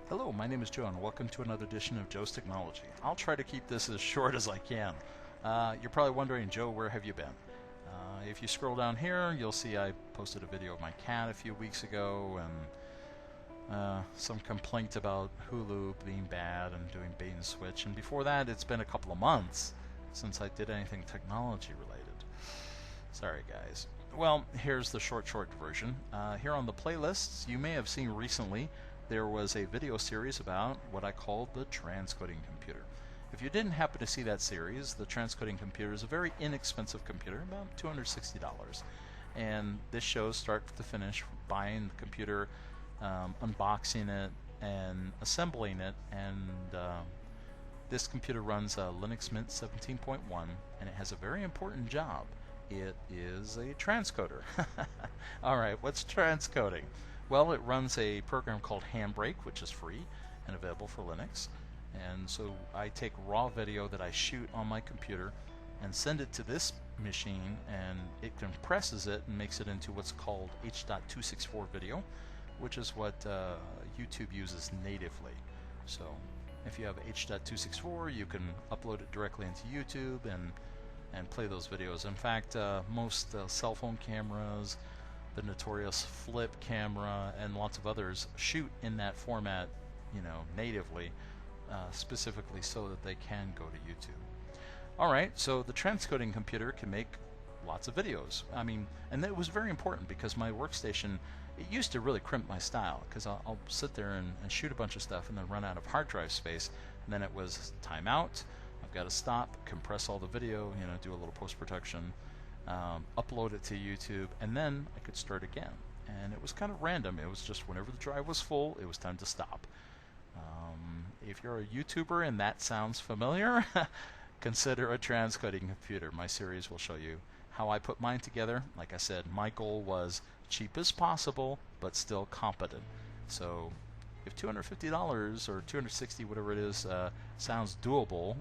Hello, my name is Joe, and welcome to another edition of Joe's Technology. I'll try to keep this as short as I can. You're probably wondering, Joe, where have you been? If you scroll down here, you'll see I posted a video of my cat a few weeks ago, and some complaint about Hulu being bad and doing bait and switch. And before that, it's been a couple of months since I did anything technology related. Sorry, guys. Well, here's the short version. Here on the playlists, you may have seen recently there was a video series about what I called the transcoding computer. If you didn't happen to see that series, the transcoding computer is a very inexpensive computer, about $260. And this shows start to finish, buying the computer, unboxing it, and assembling it. And this computer runs Linux Mint 17.1, and it has a very important job. It is a transcoder. Alright, what's transcoding? Well, it runs a program called Handbrake, which is free and available for Linux. And so I take raw video that I shoot on my computer and send it to this machine, and it compresses it and makes it into what's called H.264 video, which is what YouTube uses natively. So if you have H.264, you can upload it directly into YouTube and play those videos. In fact, most cell phone cameras, the notorious flip camera, and lots of others shoot in that format, natively, specifically so that they can go to YouTube. Alright, so the transcoding computer can make lots of videos. And it was very important because my workstation, it used to really crimp my style, because I'll sit there and shoot a bunch of stuff and then run out of hard drive space, and then it was time out, I've got to stop, compress all the video, do a little post-production, upload it to YouTube, and then I could start again. And it was kind of random. It was just whenever the drive was full, it was time to stop. If you're a YouTuber and that sounds familiar, consider a transcoding computer. My series will show you how I put mine together. Like I said, my goal was cheap as possible, but still competent. So if $250 or $260, whatever it is, sounds doable,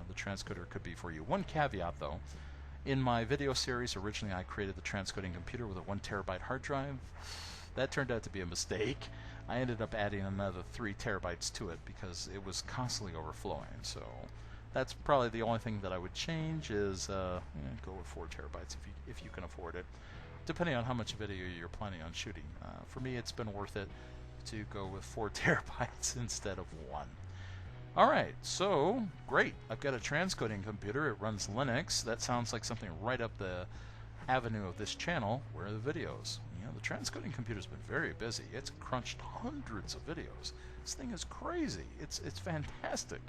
the transcoder could be for you. One caveat, though. In my video series, originally I created the transcoding computer with a 1 terabyte hard drive. That turned out to be a mistake. I ended up adding another 3 terabytes to it because it was constantly overflowing. So that's probably the only thing that I would change is go with 4 terabytes if you can afford it, depending on how much video you're planning on shooting. For me, it's been worth it to go with 4 terabytes instead of 1. Alright, so great. I've got a transcoding computer. It runs Linux. That sounds like something right up the avenue of this channel. Where are the videos? The transcoding computer's been very busy. It's crunched hundreds of videos. This thing is crazy. It's fantastic.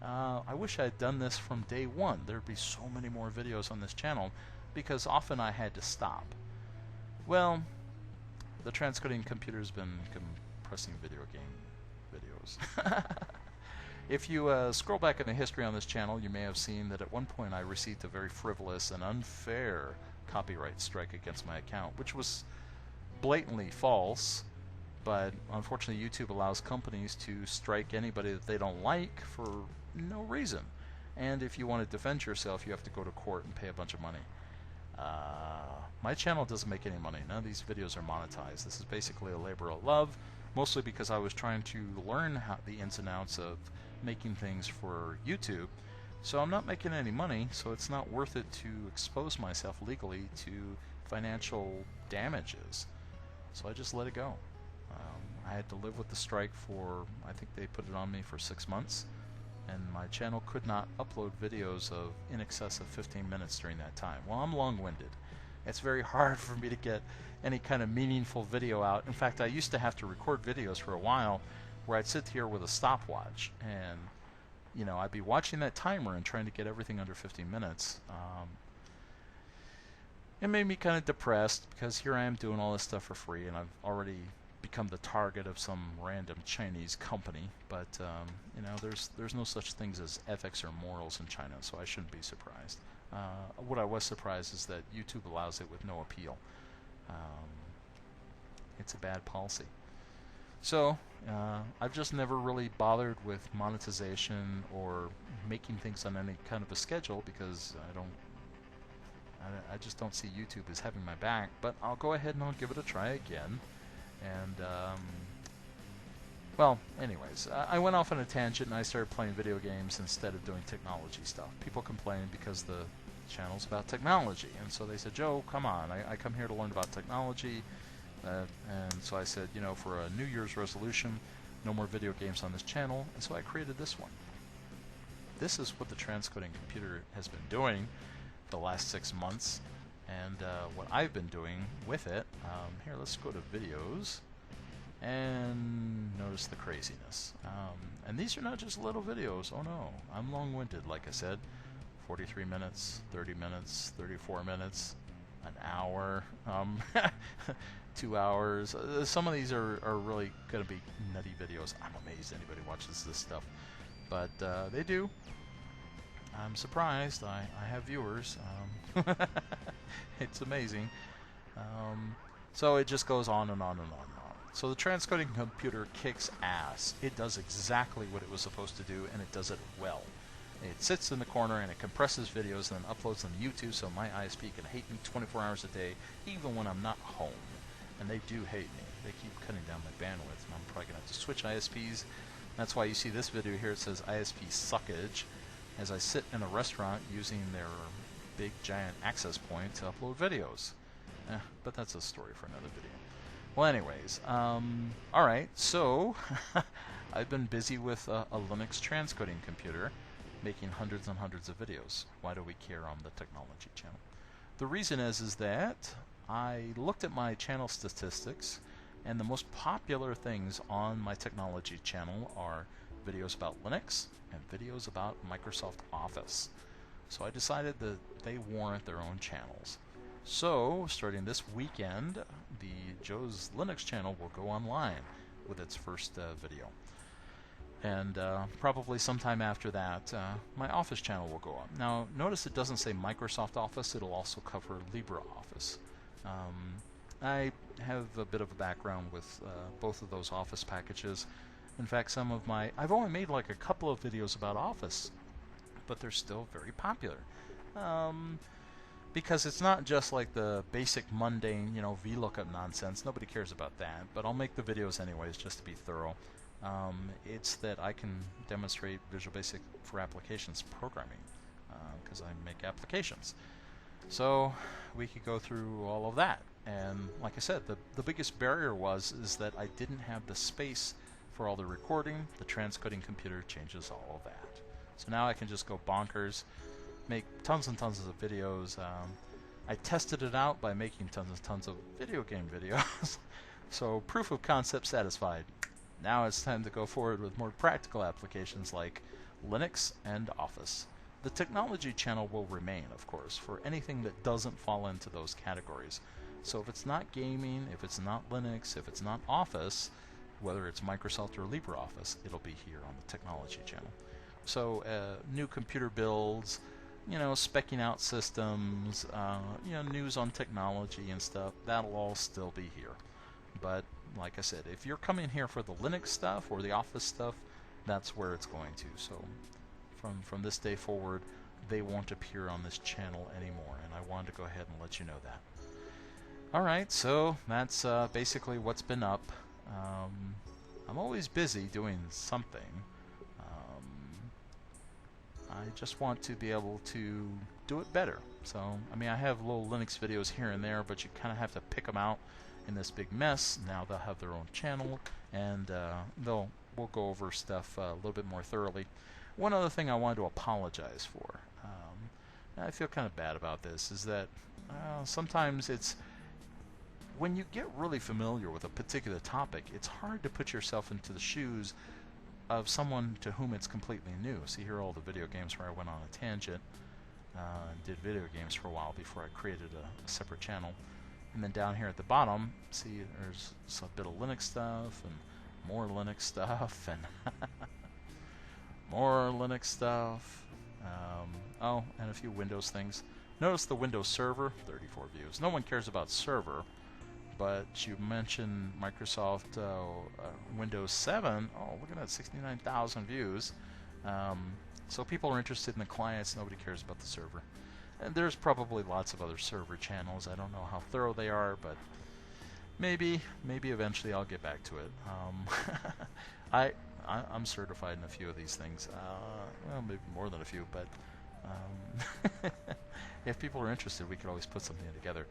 I wish I had done this from day one. There'd be so many more videos on this channel because often I had to stop. Well, the transcoding computer's been compressing video game videos. If you scroll back in the history on this channel, you may have seen that at one point I received a very frivolous and unfair copyright strike against my account, which was blatantly false, but unfortunately YouTube allows companies to strike anybody that they don't like for no reason. And if you want to defend yourself, you have to go to court and pay a bunch of money. My channel doesn't make any money. None of these videos are monetized. This is basically a labor of love, mostly because I was trying to learn the ins and outs of making things for YouTube. So I'm not making any money, so it's not worth it to expose myself legally to financial damages. So I just let it go. I had to live with the strike for, I think they put it on me for 6 months, and my channel could not upload videos of in excess of 15 minutes during that time. Well, I'm long-winded. It's very hard for me to get any kind of meaningful video out. In fact, I used to have to record videos for a while where I'd sit here with a stopwatch and I'd be watching that timer and trying to get everything under 15 minutes. It made me kind of depressed because here I am doing all this stuff for free, and I've already become the target of some random Chinese company. But there's no such things as ethics or morals in China, so I shouldn't be surprised. What I was surprised is that YouTube allows it with no appeal. It's a bad policy. So I've just never really bothered with monetization or making things on any kind of a schedule because I just don't see YouTube as having my back. But I'll go ahead and I'll give it a try again. And Well, anyways, I went off on a tangent and I started playing video games instead of doing technology stuff. People complain because the channel's about technology, and so they said, Joe, come on, I come here to learn about technology, and so I said, you know, for a New Year's resolution, no more video games on this channel, and so I created this one. This is what the transcoding computer has been doing the last 6 months, and what I've been doing with it. Here, let's go to videos. And notice the craziness. And these are not just little videos. Oh no, I'm long-winded, like I said. 43 minutes, 30 minutes, 34 minutes, an hour, 2 hours. Some of these are really going to be nutty videos. I'm amazed anybody watches this stuff. But they do. I'm surprised. I have viewers. It's amazing. So it just goes on and on and on. So the transcoding computer kicks ass. It does exactly what it was supposed to do, and it does it well. It sits in the corner and it compresses videos and then uploads them to YouTube, so my ISP can hate me 24 hours a day, even when I'm not home. And they do hate me. They keep cutting down my bandwidth, and I'm probably going to have to switch ISPs. That's why you see this video here. It says ISP suckage, as I sit in a restaurant using their big giant access point to upload videos. But that's a story for another video. Well, anyways, alright, so I've been busy with a Linux transcoding computer, making hundreds and hundreds of videos. Why do we care on the technology channel? The reason is that I looked at my channel statistics, and the most popular things on my technology channel are videos about Linux and videos about Microsoft Office. So I decided that they warrant their own channels. So, starting this weekend, the Joe's Linux channel will go online with its first video. And probably sometime after that, my Office channel will go up. Now, notice it doesn't say Microsoft Office, it'll also cover LibreOffice. I have a bit of a background with both of those Office packages. In fact, I've only made like a couple of videos about Office, but they're still very popular. Because it's not just like the basic mundane, you know, VLOOKUP nonsense. Nobody cares about that, but I'll make the videos anyways just to be thorough. It's that I can demonstrate Visual Basic for applications programming, because I make applications. So we could go through all of that. And like I said, the biggest barrier is that I didn't have the space for all the recording. The transcoding computer changes all of that. So now I can just go bonkers, make tons and tons of videos. I tested it out by making tons and tons of video game videos. So proof of concept satisfied. Now it's time to go forward with more practical applications like Linux and Office. The technology channel will remain, of course, for anything that doesn't fall into those categories. So if it's not gaming, if it's not Linux, if it's not Office, whether it's Microsoft or LibreOffice, it'll be here on the technology channel. So new computer builds, you know, speccing out systems, you know, news on technology and stuff, that'll all still be here. But like I said, if you're coming here for the Linux stuff or the Office stuff, that's where it's going to. So from this day forward, they won't appear on this channel anymore, and I wanted to go ahead and let you know that. Alright, so that's basically what's been up. I'm always busy doing something. I just want to be able to do it better. So, I mean, I have little Linux videos here and there, but you kind of have to pick them out in this big mess. Now they'll have their own channel, and we'll go over stuff a little bit more thoroughly. One other thing I wanted to apologize for, and I feel kind of bad about this, is that sometimes it's when you get really familiar with a particular topic, it's hard to put yourself into the shoes of someone to whom it's completely new. See here all the video games where I went on a tangent, did video games for a while before I created a separate channel. And then down here at the bottom, see there's a bit of Linux stuff and more Linux stuff and more Linux stuff. Oh, and a few Windows things. Notice the Windows Server, 34 views. No one cares about server, but you mentioned Microsoft Windows 7. Oh, look at that, 69,000 views. So people are interested in the clients. Nobody cares about the server. And there's probably lots of other server channels. I don't know how thorough they are, but maybe eventually I'll get back to it. I, I'm certified in a few of these things. Well, maybe more than a few, but if people are interested, we could always put something together.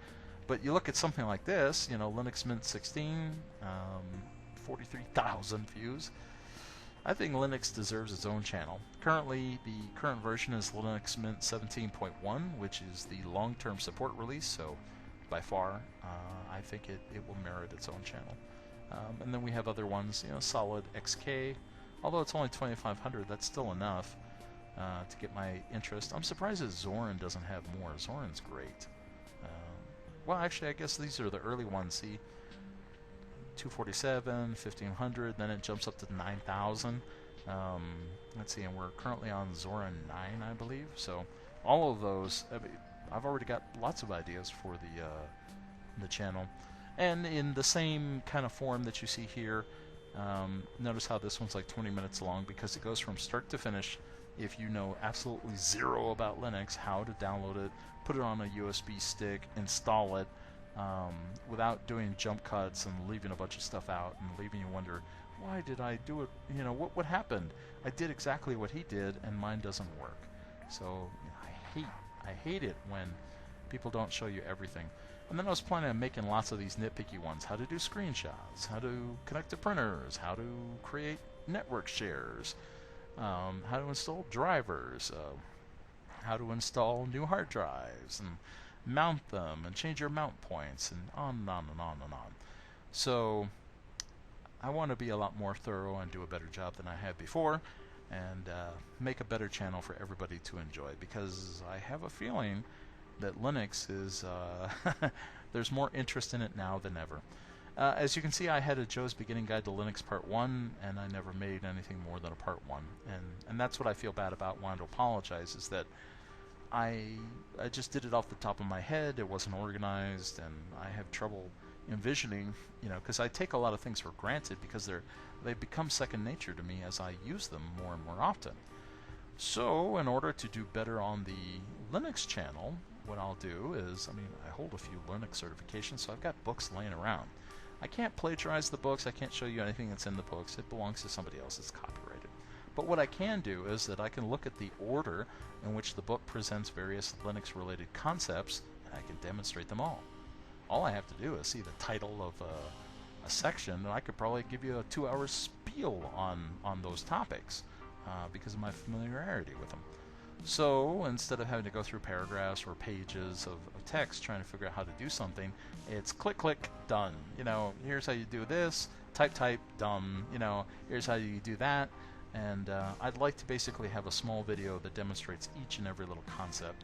But you look at something like this, you know, Linux Mint 16, 43,000 views. I think Linux deserves its own channel. Currently, the current version is Linux Mint 17.1, which is the long-term support release, so by far, I think it will merit its own channel. And then we have other ones, you know, Solid XK. Although it's only 2,500, that's still enough to get my interest. I'm surprised that Zorin doesn't have more. Zorin's great. Well, actually, I guess these are the early ones. See, 247, 1,500, then it jumps up to 9,000. Let's see, and we're currently on Zorin 9, I believe. So all of those, I mean, I've already got lots of ideas for the channel. And in the same kind of form that you see here, notice how this one's like 20 minutes long because it goes from start to finish. If you know absolutely zero about Linux, how to download it, put it on a USB stick, install it, without doing jump cuts and leaving a bunch of stuff out and leaving you wonder, why did I do it? You know, what happened? I did exactly what he did and mine doesn't work. So you know, I hate it when people don't show you everything. And then I was planning on making lots of these nitpicky ones. How to do screenshots, how to connect to printers, how to create network shares, how to install drivers, how to install new hard drives and mount them and change your mount points and on and on and on and on. So I want to be a lot more thorough and do a better job than I had before and make a better channel for everybody to enjoy, because I have a feeling that Linux is, there's more interest in it now than ever. As you can see, I had a Joe's Beginning Guide to Linux Part 1, and I never made anything more than a Part 1. And that's what I feel bad about, wanting to apologize, is that I just did it off the top of my head. It wasn't organized, and I have trouble envisioning, you know, because I take a lot of things for granted because they've become second nature to me as I use them more and more often. So in order to do better on the Linux channel, what I'll do is, I mean, I hold a few Linux certifications, so I've got books laying around. I can't plagiarize the books. I can't show you anything that's in the books. It belongs to somebody else. It's copyrighted. But what I can do is that I can look at the order in which the book presents various Linux-related concepts, and I can demonstrate them all. All I have to do is see the title of a section, and I could probably give you a 2-hour spiel on those topics because of my familiarity with them. So instead of having to go through paragraphs or pages of text trying to figure out how to do something, it's click, click, done. You know, here's how you do this, type, done. You know, here's how you do that. And I'd like to basically have a small video that demonstrates each and every little concept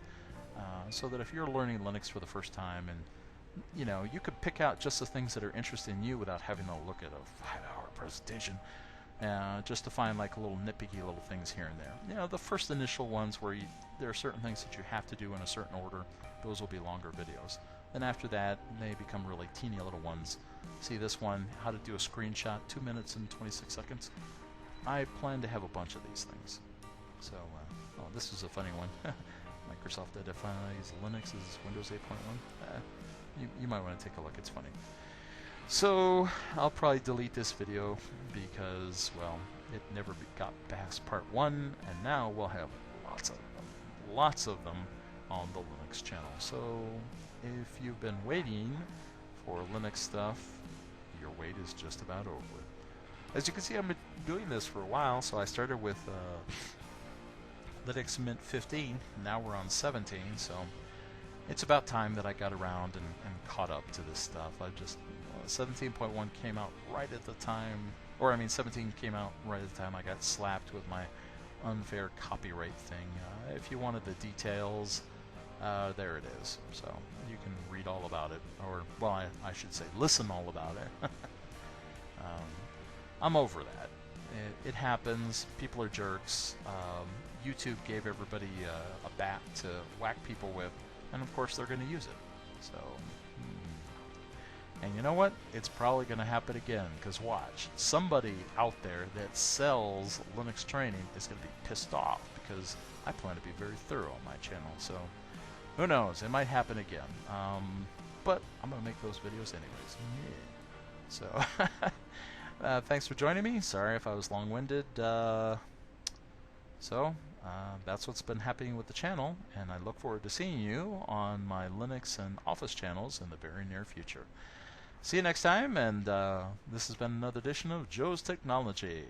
so that if you're learning Linux for the first time, and you know, you could pick out just the things that are interesting you without having to look at a 5-hour presentation. Just to find like little nitpicky little things here and there. You know, the first initial ones where there are certain things that you have to do in a certain order, those will be longer videos. Then after that, they become really teeny little ones. See this one, how to do a screenshot, 2 minutes and 26 seconds. I plan to have a bunch of these things. So, oh, this is a funny one. Microsoft identifies Linux as Windows 8.1. You might want to take a look, it's funny. So I'll probably delete this video because, well, it never got past Part 1, and now we'll have lots of them on the Linux channel. So if you've been waiting for Linux stuff, your wait is just about over. As you can see, I've been doing this for a while, so I started with Linux Mint 15, now we're on 17, so it's about time that I got around and caught up to this stuff. 17.1 came out right at the time, or I mean 17 came out right at the time I got slapped with my unfair copyright thing. If you wanted the details, there it is. So you can read all about it, or, well, I should say listen all about it. I'm over that. It happens. People are jerks. YouTube gave everybody a bat to whack people with, and of course they're going to use it. So, and you know what? It's probably going to happen again, because watch, somebody out there that sells Linux training is going to be pissed off because I plan to be very thorough on my channel. So who knows? It might happen again. But I'm going to make those videos anyways. Yeah. So Thanks for joining me. Sorry if I was long-winded. That's what's been happening with the channel, and I look forward to seeing you on my Linux and Office channels in the very near future. See you next time, and this has been another edition of Joe's Technology.